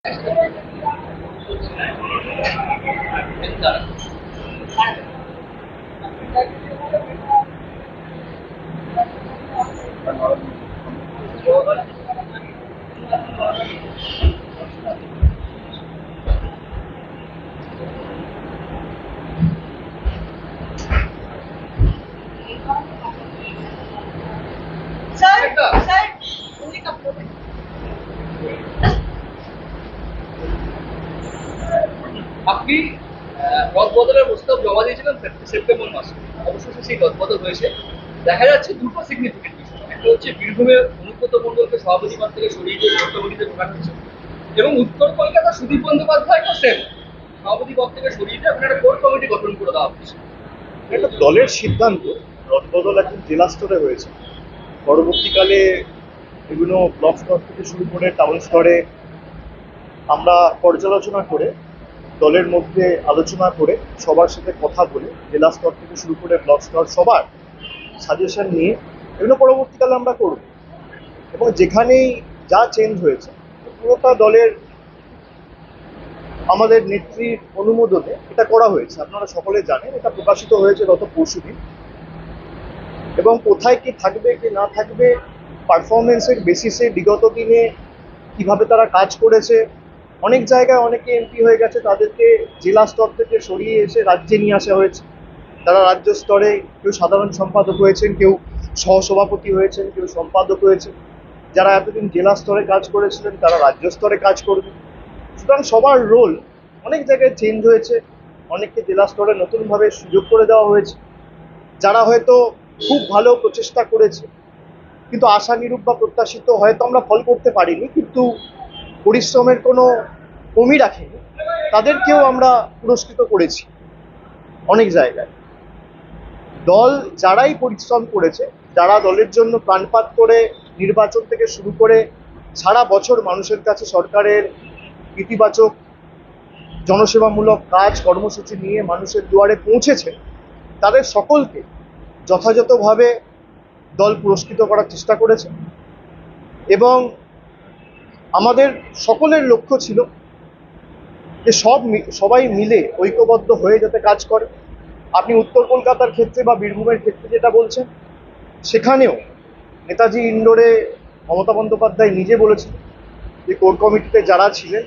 আপনি রদবদলের প্রস্তাব জমা দিয়েছিলেন সেপ্টেম্বর মাসে। অবশেষে সেই রদবদল হয়েছে। দেখা যাচ্ছে দুটো সিগনিফিকেন্ট বিষয়। একটা হচ্ছে বীরভূমে অনুব্রত মণ্ডলকে সভাপতি পদ থেকে সরিয়ে দিয়ে কমিটিতে ঢোকানো হচ্ছে, এবং উত্তর কলকাতা সুদীপ বন্দ্যোপাধ্যায়কে সেম সভাপতি পদ থেকে সরিয়ে দিয়ে আপনার একটা কোর কমিটি গঠন করে দেওয়া হচ্ছে। একটা দলের সিদ্ধান্ত। রদবদল এখন জেলা স্তরে হয়েছে, পরবর্তীকালে বিভিন্ন ব্লক স্তর থেকে শুরু করে টাউন স্তরে আমরা পর্যালোচনা করে দলের মধ্যে আলোচনা করে সবার সাথে কথা বলে জেলা স্তর থেকে শুরু করে ব্লক স্তর সবার সাজেশন নিয়ে এগুলো পরবর্তীকালে আমরা করব। এবং যেখানেই যা চেঞ্জ হয়েছে পুরোটা দলের আমাদের নেত্রীর অনুমোদনে এটা করা হয়েছে। আপনারা সকলে জানেন, এটা প্রকাশিত হয়েছে গত পরশুদিন। এবং কোথায় কি থাকবে কি না থাকবে, পারফরমেন্সের বেসিসে বিগত দিনে কিভাবে তারা কাজ করেছে, অনেক জায়গায় অনেকে এমপি হয়ে গেছে, তাদেরকে জেলা স্তর থেকে সরিয়ে এসে রাজ্যে নিয়ে আসা হয়েছে। তারা রাজ্য স্তরে কেউ সাধারণ সম্পাদক হয়েছেন, কেউ সহসভাপতি হয়েছেন, কেউ সম্পাদক হয়েছেন। যারা এতদিন জেলা স্তরে কাজ করেছিলেন তারা রাজ্য স্তরে কাজ করবে। সুতরাং সবার রোল অনেক জায়গায় চেঞ্জ হয়েছে, অনেককে জেলা স্তরে নতুনভাবে সুযোগ করে দেওয়া হয়েছে। যারা হয়তো খুব ভালো প্রচেষ্টা করেছে কিন্তু আশানুরূপ বা প্রত্যাশিত হয়তো আমরা ফল করতে পারিনি, কিন্তু পরিশ্রমের কোনো কমি রাখেনি, তাদেরকেও আমরা পুরস্কৃত করেছি অনেক জায়গায়। দল যারাই পরিশ্রম করেছে, যারা দলের জন্য প্রাণপাত করে নির্বাচন থেকে শুরু করে সারা বছর মানুষের কাছে সরকারের ইতিবাচক জনসেবামূলক কাজ কর্মসূচি নিয়ে মানুষের দুয়ারে পৌঁছেছে, তাদের সকলকে যথাযথভাবে দল পুরস্কৃত করার চেষ্টা করেছে। এবং আমাদের সকলের লক্ষ্য ছিল যে সবাই মিলে ঐক্যবদ্ধ হয়ে যাতে কাজ করে। আপনি উত্তর কলকাতার ক্ষেত্রে বা বীরভূমের ক্ষেত্রে যেটা বলছেন, সেখানেও নেতাজি ইন্ডোরে মমতা বন্দ্যোপাধ্যায় নিজে বলেছেন যে কোর কমিটিতে যারা ছিলেন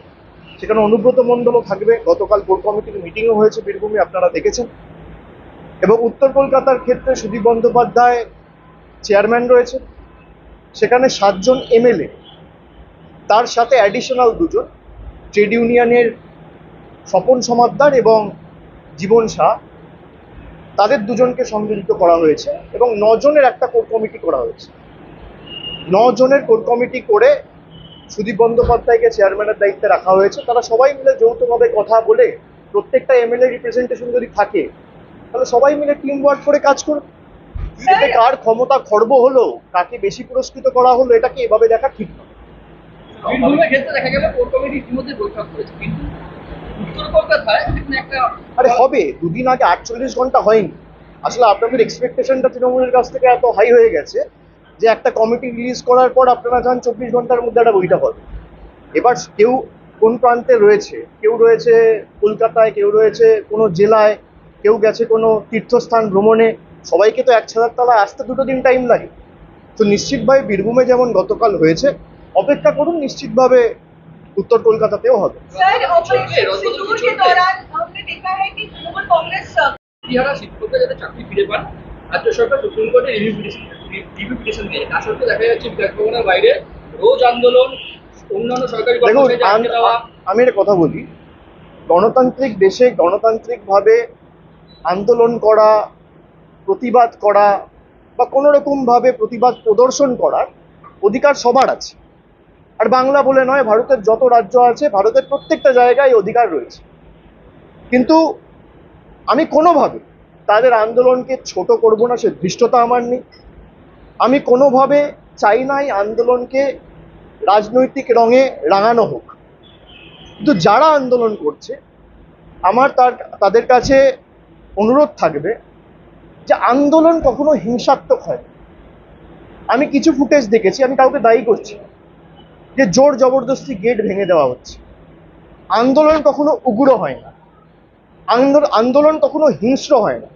সেখানে অনুব্রত মণ্ডলও থাকবে। গতকাল কোর কমিটির মিটিংও হয়েছে বীরভূমে, আপনারা দেখেছেন। এবং উত্তর কলকাতার ক্ষেত্রে সুদীপ বন্দ্যোপাধ্যায় চেয়ারম্যান রয়েছে, সেখানে 7 জন এমএলএ, তার সাথে অ্যাডিশনাল 2 জন ট্রেড ইউনিয়নের স্বপন সমাদ্দার এবং জীবন শাহ, তাদের 2 জনকে সংযোজিত করা হয়েছে এবং 9 জনের একটা কোর কমিটি করা হয়েছে। 9 জনের কোর কমিটি করে সুদীপ বন্দ্যোপাধ্যায়কে চেয়ারম্যানের দায়িত্বে রাখা হয়েছে। তারা সবাই মিলে যৌথভাবে কথা বলে, প্রত্যেকটা এমএলএ রিপ্রেজেন্টেশন যদি থাকে তাহলে সবাই মিলে টিম ওয়ার্ক করে কাজ করবে। এতে কার ক্ষমতা খর্ব হলো, কাকে বেশি পুরস্কৃত করা হলো, এটাকে এভাবে দেখা ঠিক নয়। বীরভূমের ক্ষেত্রে দেখা গেল কোর কমিটি ইতিমধ্যে বৈঠক করেছে, কিন্তু উত্তর কলকাতায় একটা আরে হবে, 2 দিন আগে 48 ঘন্টা হয়নি। আসলে আপনাদের এক্সপেকটেশনটা তৃণমূলের কাছ থেকে এত হাই হয়ে গেছে যে একটা কমিটি রিলিজ করার পর আপনারা চান 24 ঘন্টার মধ্যে একটা বৈঠক হবে। এবার কেউ কোন প্রান্তে রয়েছে, কেউ রয়েছে কলকাতায়, কেউ রয়েছে কোনো জেলায়, কেউ গেছে কোনো তীর্থস্থান ভ্রমণে, সবাইকে তো 1000 তলায় আসতে 2 দিন টাইম লাগে। তো নিশ্চিতভাবে বীরভূমে যেমন গতকাল হয়েছে, অপেক্ষা করুন, নিশ্চিতভাবে उत्तर कोलकाताতেও হবে। सर, ऑपरेशन सिंदूर के दौरान हमने देखा है कि तृणमूल कांग्रेस বিহারা শিক্ষকরা যাতে চাকরি ফিরে পান, রাজ্য সরকার সুপ্রিম কোর্টে রিভিউ পিটিশন দিয়েছে। তার সত্ত্বেও দেখা যাচ্ছে বিকাশ ভবনের বাইরে রোজ আন্দোলন, অন্যান্য সরকারি কর্মচারীদের আটকে দেওয়া। আমি একটা কথা বলি, গণতান্ত্রিক দেশে গণতান্ত্রিকভাবে আন্দোলন করা, প্রতিবাদ করা বা কোনো রকমভাবে প্রতিবাদ প্রদর্শন করার অধিকার সবার আছে। আর বাংলা বলে নয়, ভারতের যত রাজ্য আছে, ভারতের প্রত্যেকটা জায়গায় অধিকার রয়েছে। কিন্তু আমি কোনোভাবে তাদের আন্দোলনকে ছোট করব না, সে ধৃষ্টতা আমার নেই। আমি কোনোভাবে চাই না এই আন্দোলনকে রাজনৈতিক রঙে রাঙানো হোক। কিন্তু যারা আন্দোলন করছে, আমার তাদের কাছে অনুরোধ থাকবে যে আন্দোলন কখনো হিংসাত্মক হয়। আমি কিছু ফুটেজ দেখেছি, আমি কাউকে দায়ী করছি যে জোর জবরদস্তি গেট ভেঙে দেওয়া হচ্ছে, আন্দোলন কখনো উগ্র হয় না, আন্দোলন কখনো হিংস্র হয় না।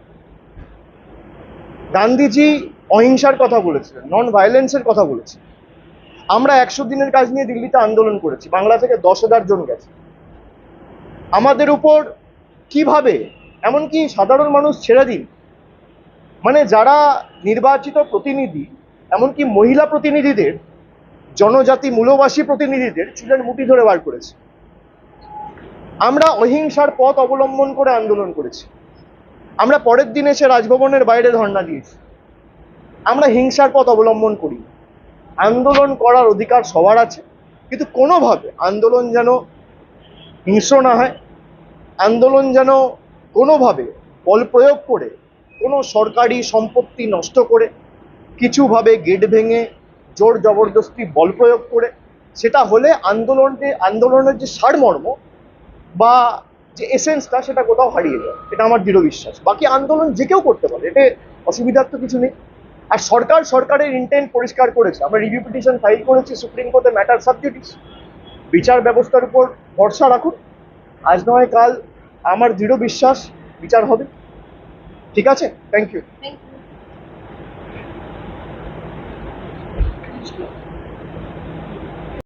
গান্ধীজি অহিংসার কথা বলেছিলেন, নন ভায়োলেন্সের কথা বলেছিলেন। আমরা 100 দিনের কাজ নিয়ে দিল্লিতে আন্দোলন করেছি, বাংলা থেকে 10,000 জন গেছে। আমাদের উপর কিভাবে, এমনকি সাধারণ মানুষ ছেড়ে দিন, মানে যারা নির্বাচিত প্রতিনিধি, এমনকি মহিলা প্রতিনিধিদের, জনজাতি মূলবাসী প্রতিনিধিদের চুলের মুঠি ধরে বার করেছে। আমরা অহিংসার পথ অবলম্বন করে আন্দোলন করেছি। আমরা পরের দিন এসে রাজভবনের বাইরে ধর্ণা দিয়েছি। আমরা হিংসার পথ অবলম্বন করি না। আন্দোলন করার অধিকার সবার আছে, কিন্তু কোনোভাবে আন্দোলন যেন হিংস্র না হয়, আন্দোলন যেন কোনোভাবে বল প্রয়োগ করে, কোনো সরকারি সম্পত্তি নষ্ট করে, কিছুভাবে গেট ভেঙে জোর জবরদস্তি বল প্রয়োগ করে, সেটা হলে আন্দোলনের যে সারমর্ম বা যে এসেন্সটা সেটা কোথাও হারিয়ে যায়। এটা আমার দৃঢ় বিশ্বাস। বাকি আন্দোলন যে কেউ করতে পারে, এতে অসুবিধার তো কিছু নেই। আর সরকারের ইন্টেন্ট পরিষ্কার করেছে। আমরা রিভিউ পিটিশন ফাইল করেছি সুপ্রিম কোর্টে, ম্যাটার সাব জুডিস। বিচার ব্যবস্থার উপর ভরসা রাখুন, আজ নয় কাল আমার দৃঢ় বিশ্বাস বিচার হবে। ঠিক আছে, থ্যাংক ইউ। Thank you.